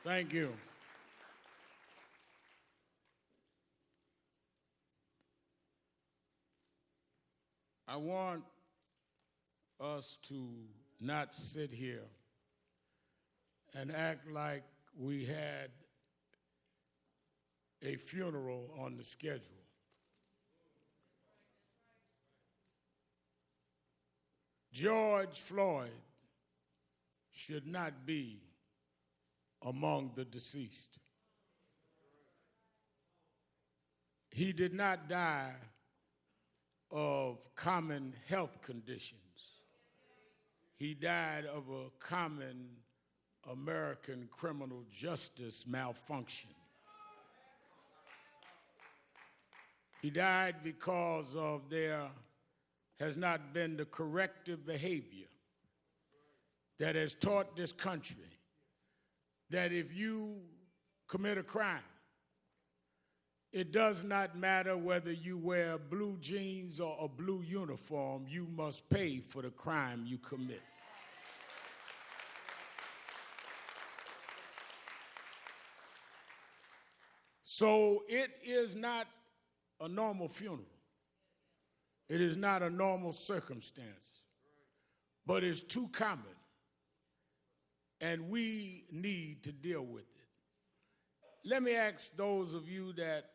Thank you. I want us to not sit here and act like we had a funeral on the schedule. George Floyd should not be among the deceased. He did not die of common health conditions. He died of a common American criminal justice malfunction. He died because of there has not been the corrective behavior that has taught this country that if you commit a crime, it does not matter whether you wear blue jeans or a blue uniform, you must pay for the crime you commit. So it is not a normal funeral. It is not a normal circumstance, but it's too common, and we need to deal with it. Let me ask those of you that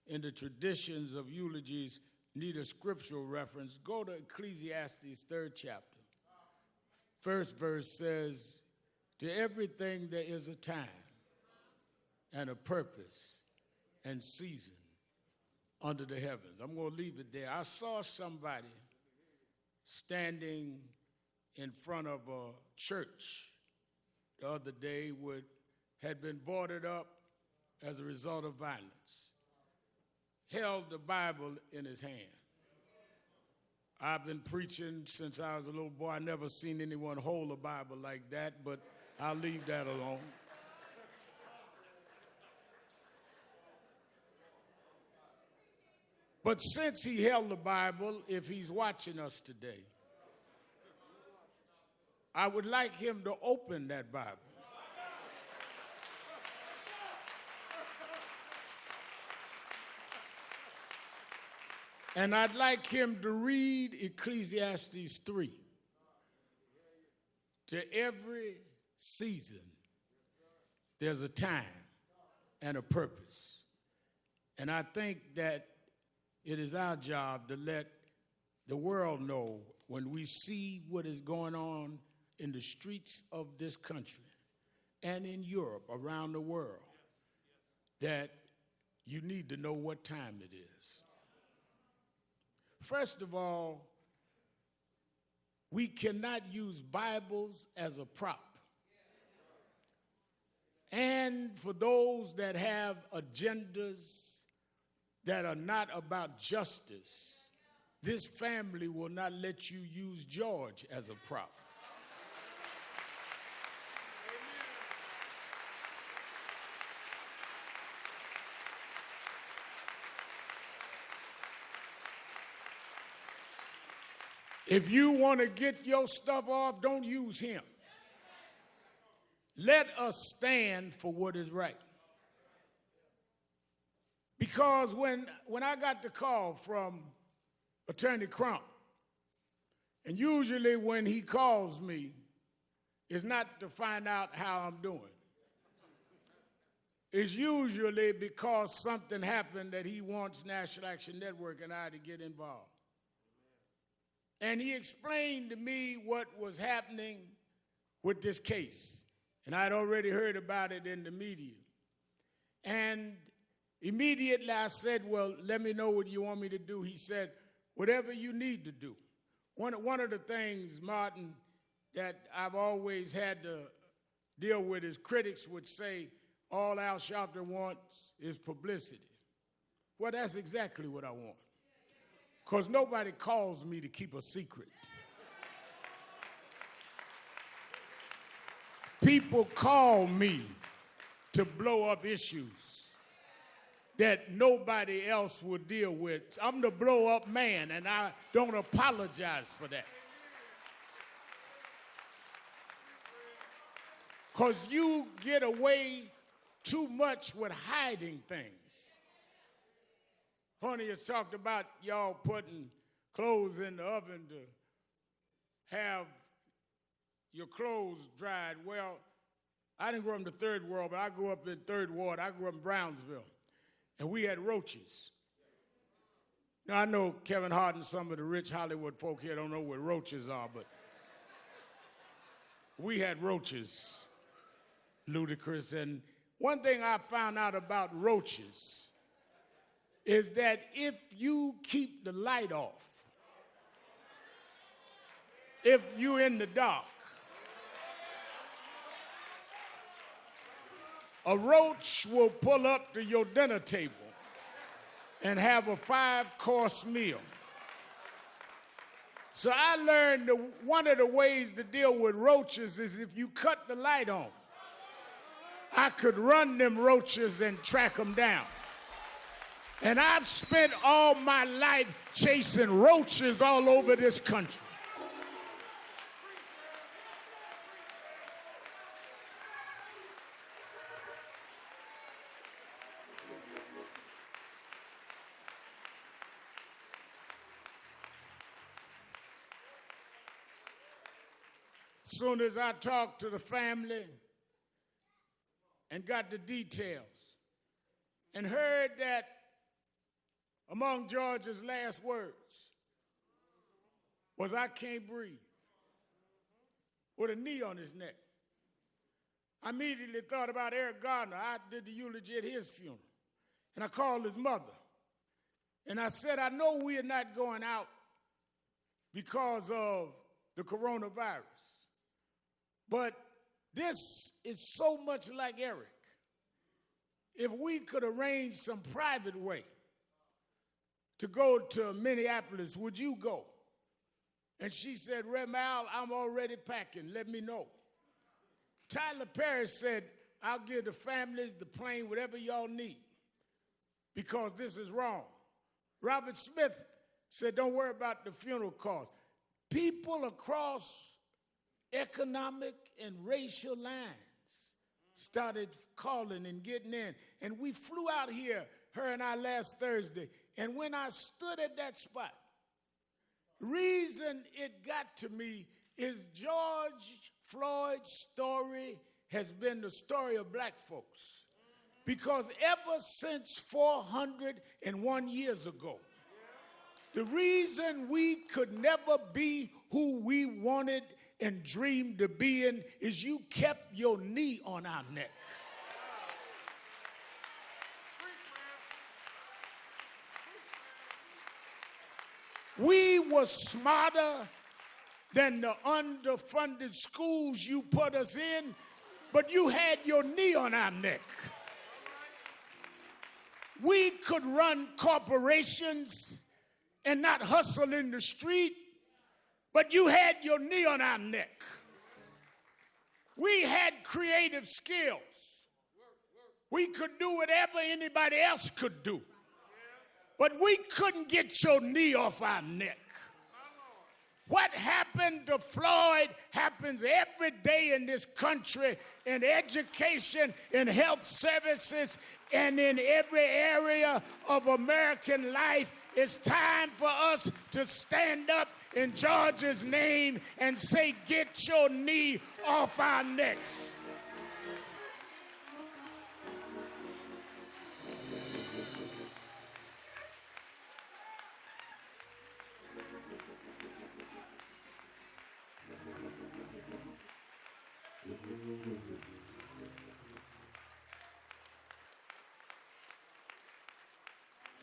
in the traditions of eulogies need a scriptural reference, go to Ecclesiastes 3rd chapter. First verse says, to everything there is a time and a purpose and season under the heavens. I'm going to leave it there. I saw somebody standing in front of a church the other day had been boarded up as a result of violence, held the Bible in his hand. I've been preaching since I was a little boy. I never seen anyone hold a Bible like that, but I'll leave that alone. But since he held the Bible, if he's watching us today, I would like him to open that Bible. And I'd like him to read Ecclesiastes 3. To every season, there's a time and a purpose. And I think that it is our job to let the world know when we see what is going on in the streets of this country and in Europe, around the world, that you need to know what time it is. First of all, we cannot use Bibles as a prop. And for those that have agendas that are not about justice, this family will not let you use George as a prop. If you want to get your stuff off, don't use him. Let us stand for what is right. Because when I got the call from Attorney Crump, and usually when he calls me, it's not to find out how I'm doing. It's usually because something happened that he wants National Action Network and I to get involved. And he explained to me what was happening with this case. And I'd already heard about it in the media. And immediately I said, well, let me know what you want me to do. He said, whatever you need to do. One of the things, Martin, that I've always had to deal with is critics would say, all Al Sharpton wants is publicity. Well, that's exactly what I want. Because nobody calls me to keep a secret. People call me to blow up issues that nobody else will deal with. I'm the blow-up man, and I don't apologize for that. because you get away too much with hiding things. Honey has talked about y'all putting clothes in the oven to have your clothes dried. Well, I didn't grow up in the third world, but I grew up in third ward. I grew up in Brownsville, and we had roaches. Now, I know Kevin Hart and some of the rich Hollywood folk here don't know what roaches are, but we had roaches, ludicrous. And one thing I found out about roaches is that if you keep the light off, if you're in the dark, a roach will pull up to your dinner table and have a 5-course meal. So I learned that one of the ways to deal with roaches is if you cut the light on, I could run them roaches and track them down. And I've spent all my life chasing roaches all over this country. As soon as I talked to the family and got the details and heard that among George's last words was, "I can't breathe," with a knee on his neck, I immediately thought about Eric Gardner. I did the eulogy at his funeral, and I called his mother. And I said, "I know we are not going out because of the coronavirus, but this is so much like Eric. If we could arrange some private way to go to Minneapolis, would you go?" And she said, "Reb Mal, I'm already packing. Let me know." Tyler Perry said, "I'll give the families, the plane, whatever y'all need, because this is wrong." Robert Smith said, "Don't worry about the funeral costs." People across economic and racial lines started calling and getting in. And we flew out here, her and I, last Thursday. And when I stood at that spot, the reason it got to me is George Floyd's story has been the story of black folks. Because ever since 401 years ago, the reason we could never be who we wanted and dreamed to be in is you kept your knee on our neck. We were smarter than the underfunded schools you put us in, but you had your knee on our neck. We could run corporations and not hustle in the street, but you had your knee on our neck. We had creative skills. We could do whatever anybody else could do, but we couldn't get your knee off our neck. What happened to Floyd happens every day in this country, in education, in health services, and in every area of American life. It's time for us to stand up in George's name and say, "Get your knee off our necks."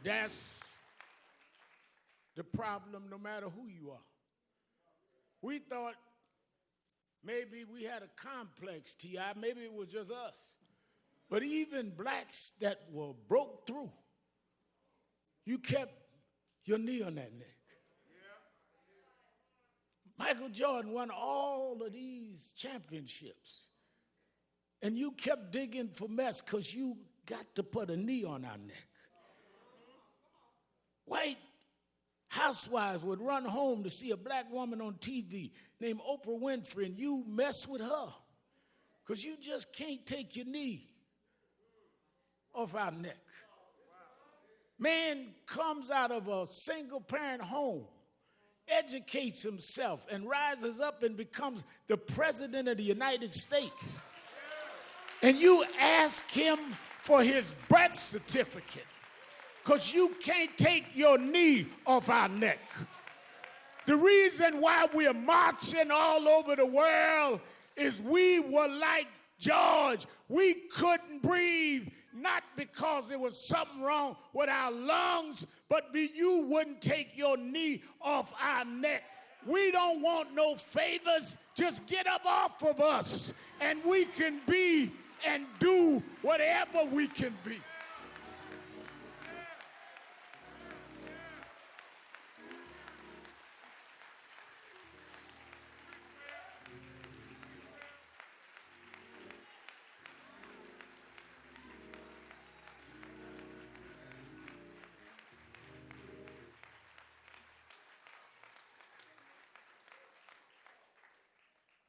That's the problem, no matter who you are. We thought maybe we had a complex, T.I., maybe it was just us. But even blacks that were broke through, you kept your knee on that neck. Michael Jordan won all of these championships, and you kept digging for mess because you got to put a knee on our neck. White housewives would run home to see a black woman on TV named Oprah Winfrey, and you mess with her because you just can't take your knee off our neck. Man comes out of a single-parent home, educates himself, and rises up and becomes the president of the United States. And you ask him for his birth certificate because you can't take your knee off our neck. The reason why we're marching all over the world is we were like George. We couldn't breathe, not because there was something wrong with our lungs, but you wouldn't take your knee off our neck. We don't want no favors. Just get up off of us, and we can be and do whatever we can be.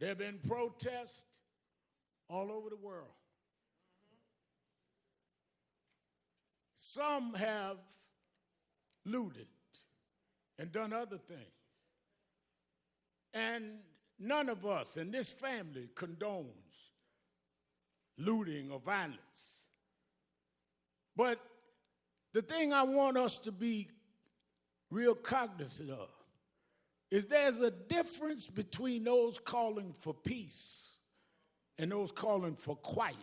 There have been protests all over the world. Some have looted and done other things. And none of us in this family condones looting or violence. But the thing I want us to be real cognizant of is there's a difference between those calling for peace and those calling for quiet.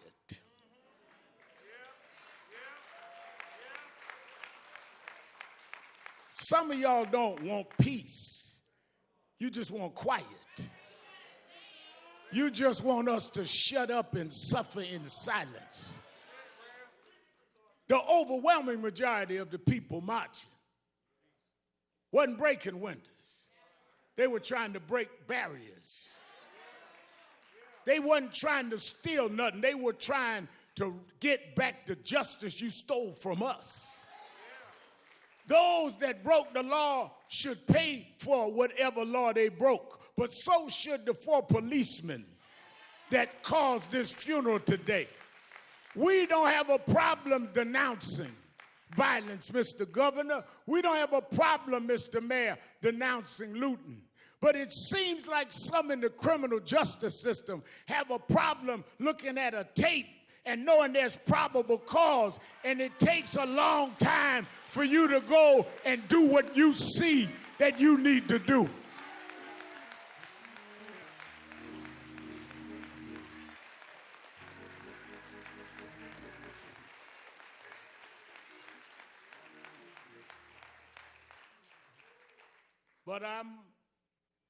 Some of y'all don't want peace. You just want quiet. You just want us to shut up and suffer in silence. The overwhelming majority of the people marching wasn't breaking windows. They were trying to break barriers. They wasn't trying to steal nothing. They were trying to get back the justice you stole from us. Those that broke the law should pay for whatever law they broke, but so should the 4 policemen that caused this funeral today. We don't have a problem denouncing violence, Mr. Governor. We don't have a problem, Mr. Mayor, denouncing looting. But it seems like some in the criminal justice system have a problem looking at a tape and knowing there's probable cause, and it takes a long time for you to go and do what you see that you need to do. But I'm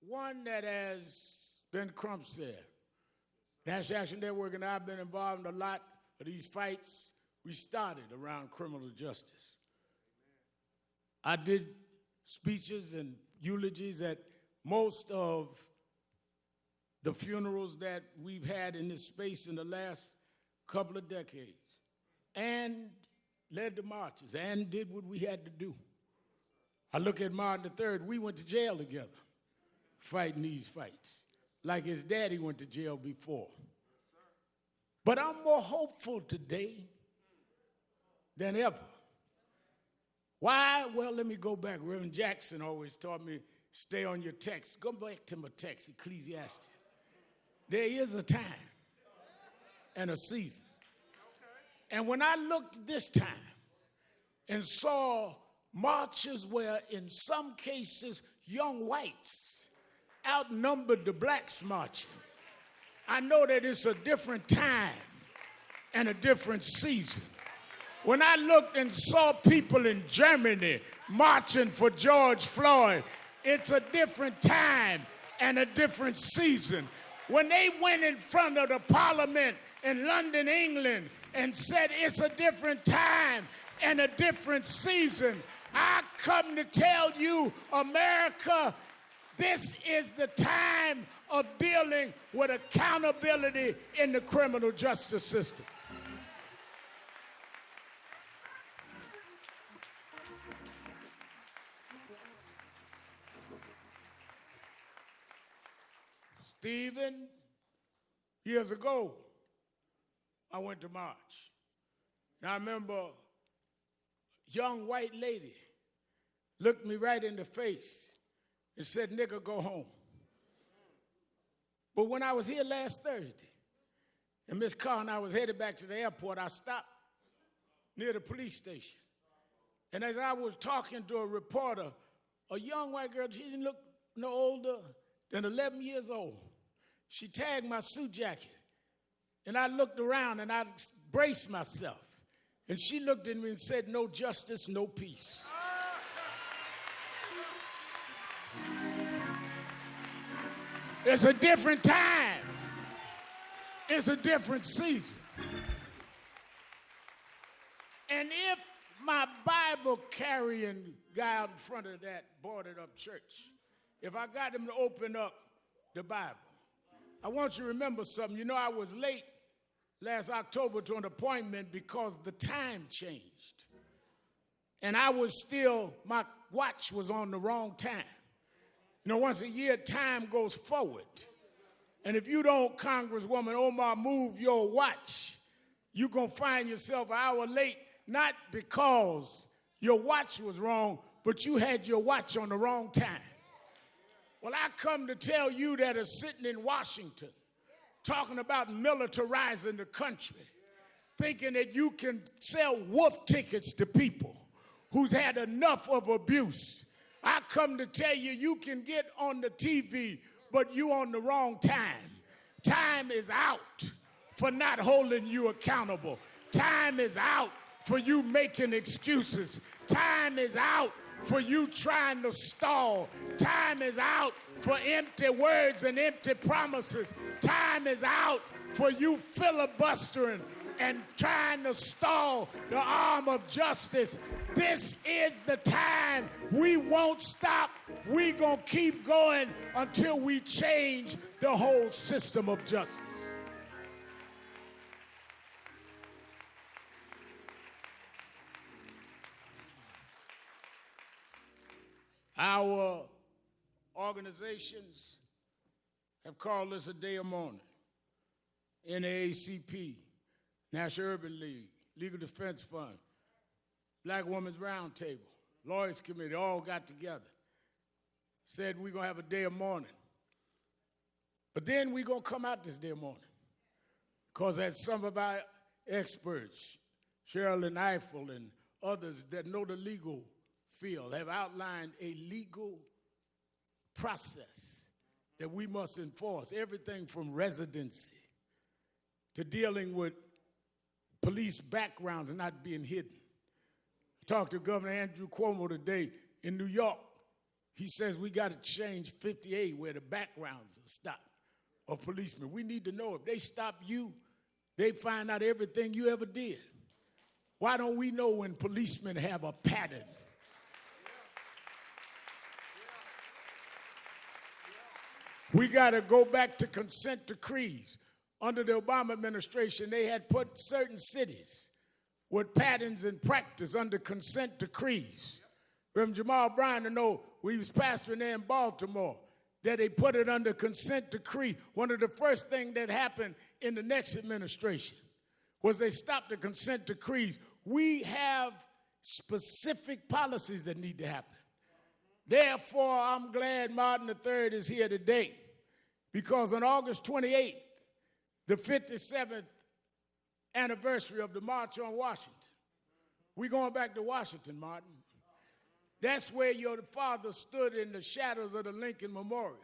one that has been Crump said. National Action Network and I have been involved in a lot of these fights we started around criminal justice. I did speeches and eulogies at most of the funerals that we've had in this space in the last couple of decades, and led the marches and did what we had to do. I look at Martin III, we went to jail together fighting these fights, like his daddy went to jail before. But I'm more hopeful today than ever. Why? Well, let me go back. Reverend Jackson always taught me, stay on your text. Go back to my text, Ecclesiastes. There is a time and a season. And when I looked this time and saw marches where in some cases young whites outnumbered the blacks marching, I know that it's a different time and a different season. When I looked and saw people in Germany marching for George Floyd, it's a different time and a different season. When they went in front of the parliament in London, England, and said it's a different time and a different season, I come to tell you, America, this is the time of dealing with accountability in the criminal justice system. Stephen, years ago, I went to march. And I remember a young white lady looked me right in the face and said, "Nigga, go home." But when I was here last Thursday, and Miss Carr and I was headed back to the airport, I stopped near the police station. And as I was talking to a reporter, a young white girl, she didn't look no older than 11 years old. She tagged my suit jacket. And I looked around and I braced myself. And she looked at me and said, "No justice, no peace." It's a different time. It's a different season. And if my Bible carrying guy out in front of that boarded up church, if I got him to open up the Bible, I want you to remember something. You know, I was late last October to an appointment because the time changed. And I was still, my watch was on the wrong time. You know, once a year, time goes forward. And if you don't, Congresswoman Omar, move your watch, you're going to find yourself an hour late, not because your watch was wrong, but you had your watch on the wrong time. Well, I come to tell you that are sitting in Washington, talking about militarizing the country, thinking that you can sell wolf tickets to people who's had enough of abuse. I come to tell you, you can get on the TV, but you on the wrong time. Time is out for not holding you accountable. Time is out for you making excuses. Time is out for you trying to stall. Time is out for empty words and empty promises. Time is out for you filibustering and trying to stall the arm of justice. This is the time. We won't stop. We're going to keep going until we change the whole system of justice. Our organizations have called this a day of mourning. NAACP, National Urban League, Legal Defense Fund, Black Women's Roundtable, Lawyers Committee, all got together, said we're going to have a day of mourning. But then we're going to come out this day of mourning because as some of our experts, Sherilyn Eiffel and others that know the legal field, have outlined a legal process that we must enforce, everything from residency to dealing with police backgrounds not being hidden. I talked to Governor Andrew Cuomo today in New York. He says we got to change 50A where the backgrounds are stopped of policemen. We need to know if they stop you, they find out everything you ever did. Why don't we know when policemen have a pattern? We got to go back to consent decrees. Under the Obama administration, they had put certain cities with patterns and practice under consent decrees. Reverend Jamal Bryan, I know we was pastoring there in Baltimore, that they put it under consent decree. One of the first things that happened in the next administration was they stopped the consent decrees. We have specific policies that need to happen. Therefore, I'm glad Martin III is here today, because on August 28th, the 57th anniversary of the March on Washington, we're going back to Washington, Martin. That's where your father stood in the shadows of the Lincoln Memorial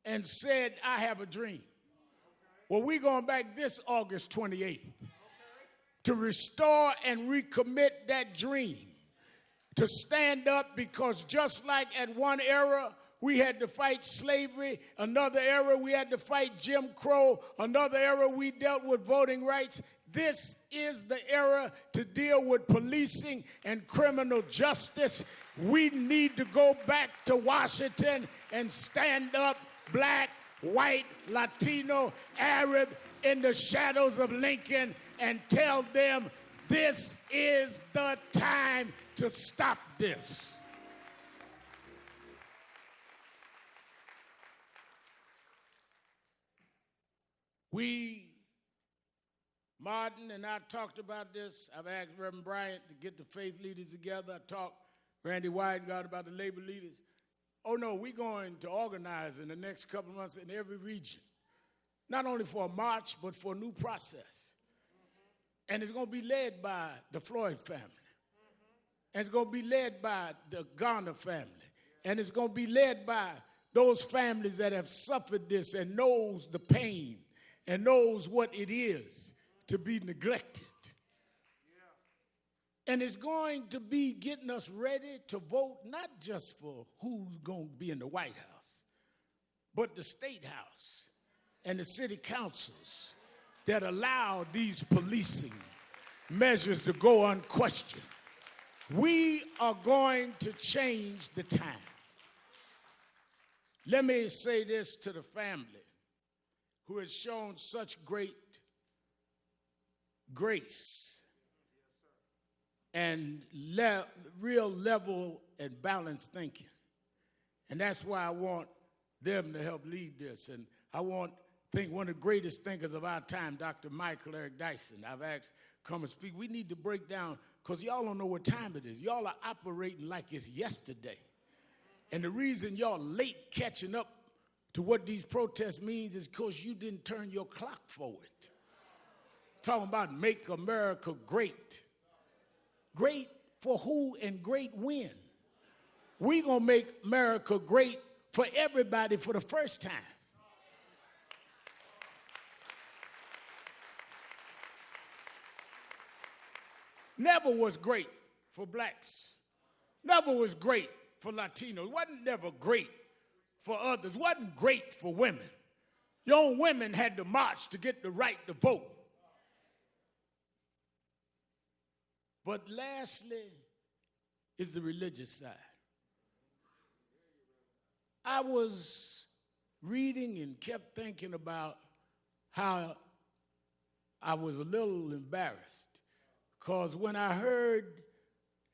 and said, "I have a dream." Well, we're going back this August 28th to restore and recommit that dream, to stand up, because just like at one era we had to fight slavery, another era we had to fight Jim Crow, another era we dealt with voting rights, this is the era to deal with policing and criminal justice. We need to go back to Washington and stand up, black, white, Latino, Arab, in the shadows of Lincoln, and tell them this is the time to stop this. We Martin and I talked about this. I've asked Reverend Bryant to get the faith leaders together. I talked Randy Weingart about the labor leaders. Oh no, we're going to organize in the next couple of months in every region. Not only for a march, but for a new process. And it's going to be led by the Floyd family. And it's going to be led by the Garner family. And it's going to be led by those families that have suffered this and knows the pain and knows what it is to be neglected. And it's going to be getting us ready to vote not just for who's going to be in the White House, but the State House and the city councils that allow these policing measures to go unquestioned. We are going to change the time. Let me say this to the family who has shown such great grace and real level and balanced thinking. And that's why I want them to help lead this. And I think one of the greatest thinkers of our time, Dr. Michael Eric Dyson, I've asked come and speak. We need to break down, because y'all don't know what time it is. Y'all are operating like it's yesterday. And the reason y'all late catching up to what these protests means is because you didn't turn your clock forward. Talking about make America great. Great for who and great when? We're going to make America great for everybody for the first time. Never was great for blacks. Never was great for Latinos. Wasn't never great for others. Wasn't great for women. Young women had to march to get the right to vote. But lastly is the religious side. I was reading and kept thinking about how I was a little embarrassed, because when I heard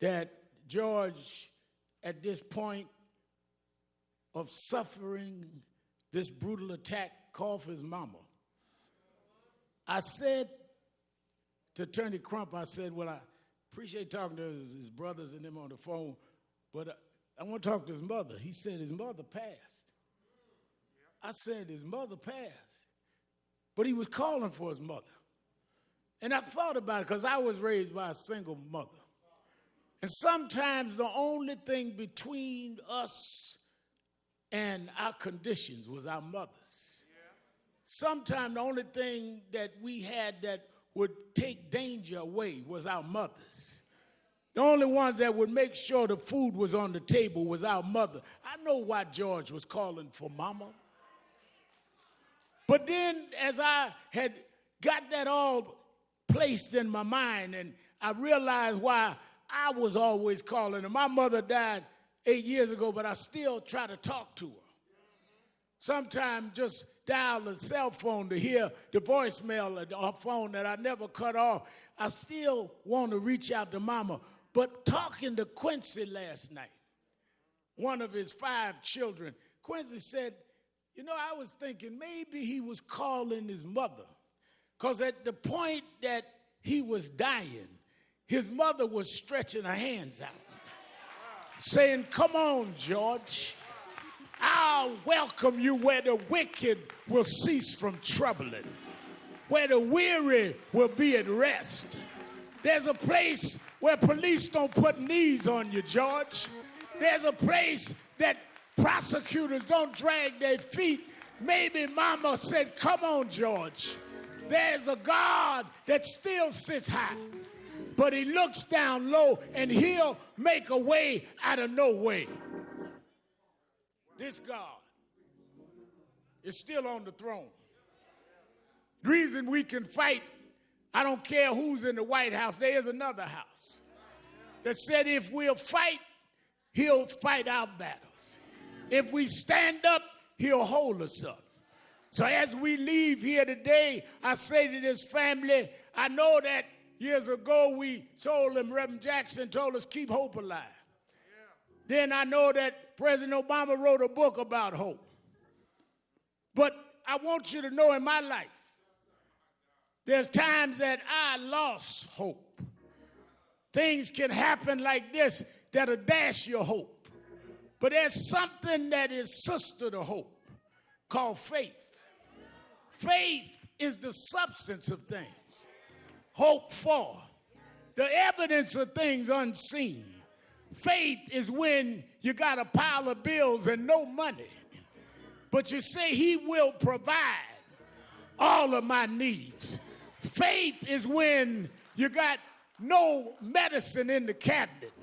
that George, at this point of suffering this brutal attack, called for his mama, I said to Attorney Crump, I said, well, I appreciate talking to his brothers and them on the phone, but I want to talk to his mother. He said his mother passed. I said his mother passed, but he was calling for his mother. And I thought about it because I was raised by a single mother. And sometimes the only thing between us and our conditions was our mothers. Sometimes the only thing that we had that would take danger away was our mothers. The only ones that would make sure the food was on the table was our mother. I know why George was calling for mama. But then as I had got that all placed in my mind, and I realized why I was always calling her. My mother died 8 years ago, but I still try to talk to her. Sometimes just dial a cell phone to hear the voicemail of her phone that I never cut off. I still want to reach out to mama. But talking to Quincy last night, one of his 5 children, Quincy said, you know, I was thinking maybe he was calling his mother, because at the point that he was dying, his mother was stretching her hands out, saying, come on, George, I'll welcome you where the wicked will cease from troubling, where the weary will be at rest. There's a place where police don't put knees on you, George. There's a place that prosecutors don't drag their feet. Maybe mama said, come on, George. There's a God that still sits high, but he looks down low, and he'll make a way out of no way. This God is still on the throne. The reason we can fight, I don't care who's in the White House, there is another house that said if we'll fight, he'll fight our battles. If we stand up, he'll hold us up. So as we leave here today, I say to this family, I know that years ago we told them, Reverend Jackson told us, keep hope alive. Yeah. Then I know that President Obama wrote a book about hope. But I want you to know in my life, There's times that I lost hope. Things can happen like this that'll dash your hope. But there's something that is sister to hope called faith. Faith is the substance of things hoped for, the evidence of things unseen. Faith is when you got a pile of bills and no money, but you say he will provide all of my needs. Faith is when you got no medicine in the cabinet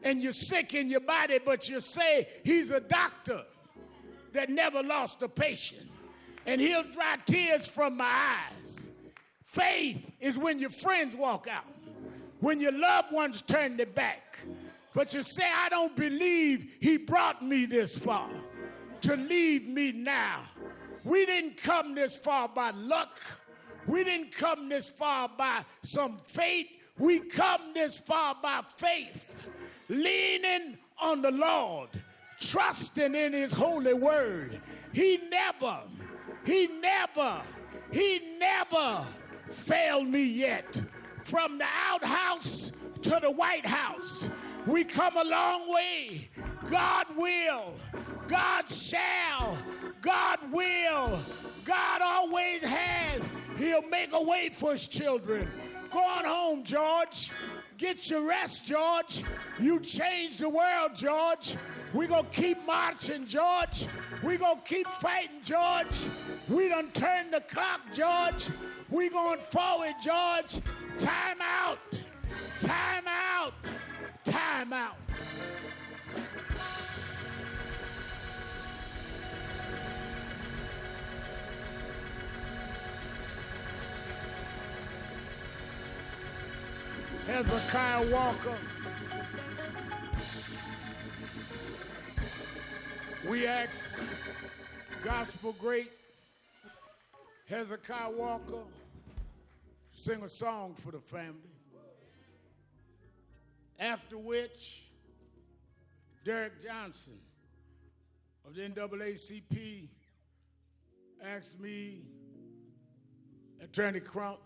and you're sick in your body, but you say he's a doctor that never lost a patient and he'll dry tears from my eyes. Faith is when your friends walk out, when your loved ones turn their back, but you say, I don't believe he brought me this far to leave me now. We didn't come this far by luck. We didn't come this far by some fate. We come this far by faith, leaning on the Lord, trusting in his holy word. He never failed me yet. From the outhouse to the White House, we come a long way. God will, God shall, God will, God always has. He'll make a way for his children. Go on home, George. Get your rest, George. You changed the world, George. We're going to keep marching, George. We're going to keep fighting, George. We done turned the clock, George. We're going forward, George. Time out. Time out. Time out. Hezekiah Walker. We asked gospel great Hezekiah Walker to sing a song for the family. After which, Derek Johnson of the NAACP asked me, Attorney Crump,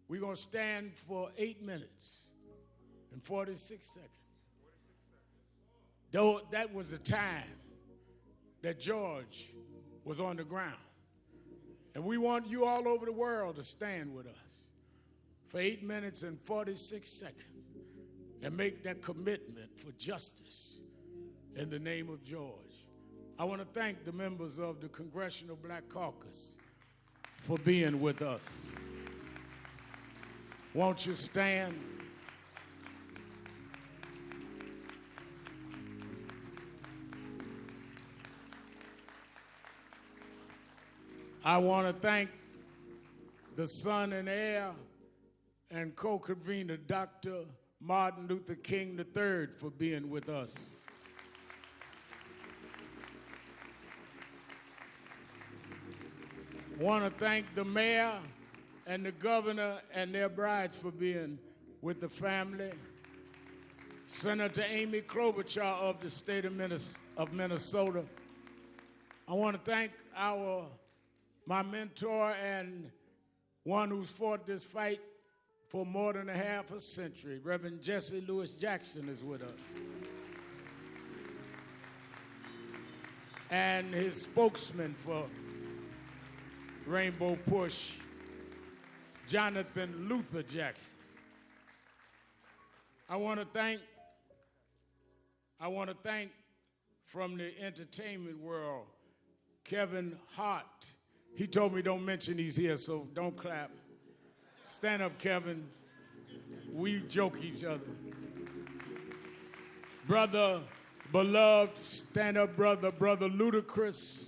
we're going to stand for 8 minutes and 46 seconds. Though that was the time that George was on the ground. And we want you all over the world to stand with us for 8 minutes and 46 seconds and make that commitment for justice in the name of George. I want to thank the members of the Congressional Black Caucus for being with us. Won't you stand? I want to thank the son and heir and co-convener, Dr. Martin Luther King III, for being with us. I want to thank the mayor and the governor and their brides for being with the family. Senator Amy Klobuchar of the state of Minnesota. I want to thank my mentor and one who's fought this fight for more than a half a century. Reverend Jesse Lewis Jackson is with us. And his spokesman for Rainbow Push, Jonathan Luther Jackson. I want to thank from the entertainment world, Kevin Hart. He told me don't mention he's here, so don't clap. Stand up, Kevin. We joke each other. Brother, beloved, stand up, brother Ludacris.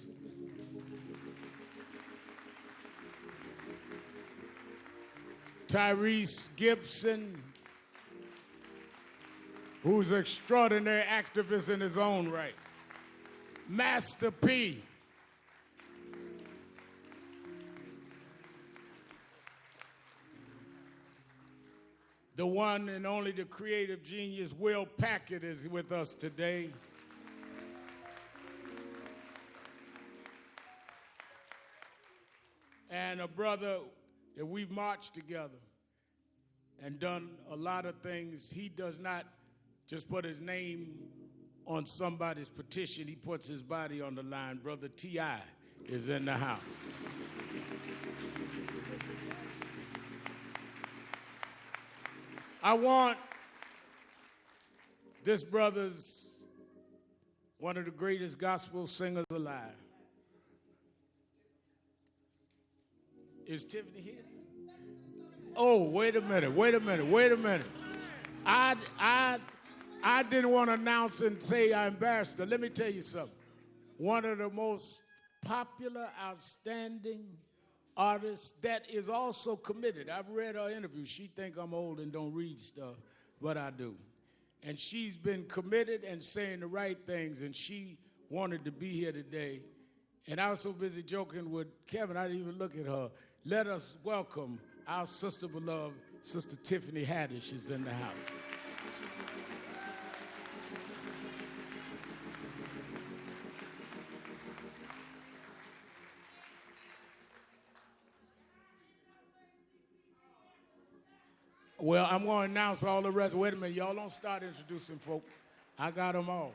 Tyrese Gibson, who's an extraordinary activist in his own right. Master P. The one and only, the creative genius, Will Packard, is with us today. And a brother that we've marched together and done a lot of things. He does not just put his name on somebody's petition. He puts his body on the line. Brother T.I. is in the house. I want this brother's one of the greatest gospel singers alive. Is Tiffany here? Oh, wait a minute. I didn't want to announce and say I embarrassed her. Let me tell you something. One of the most popular, outstanding artists that is also committed. I've read her interview. She think I'm old and don't read stuff, but I do. And she's been committed and saying the right things, and she wanted to be here today. And I was so busy joking with Kevin, I didn't even look at her. Let us welcome our sister beloved, Sister Tiffany Haddish is in the house. Well, I'm going to announce all the rest. Wait a minute, y'all don't start introducing folk. I got them all.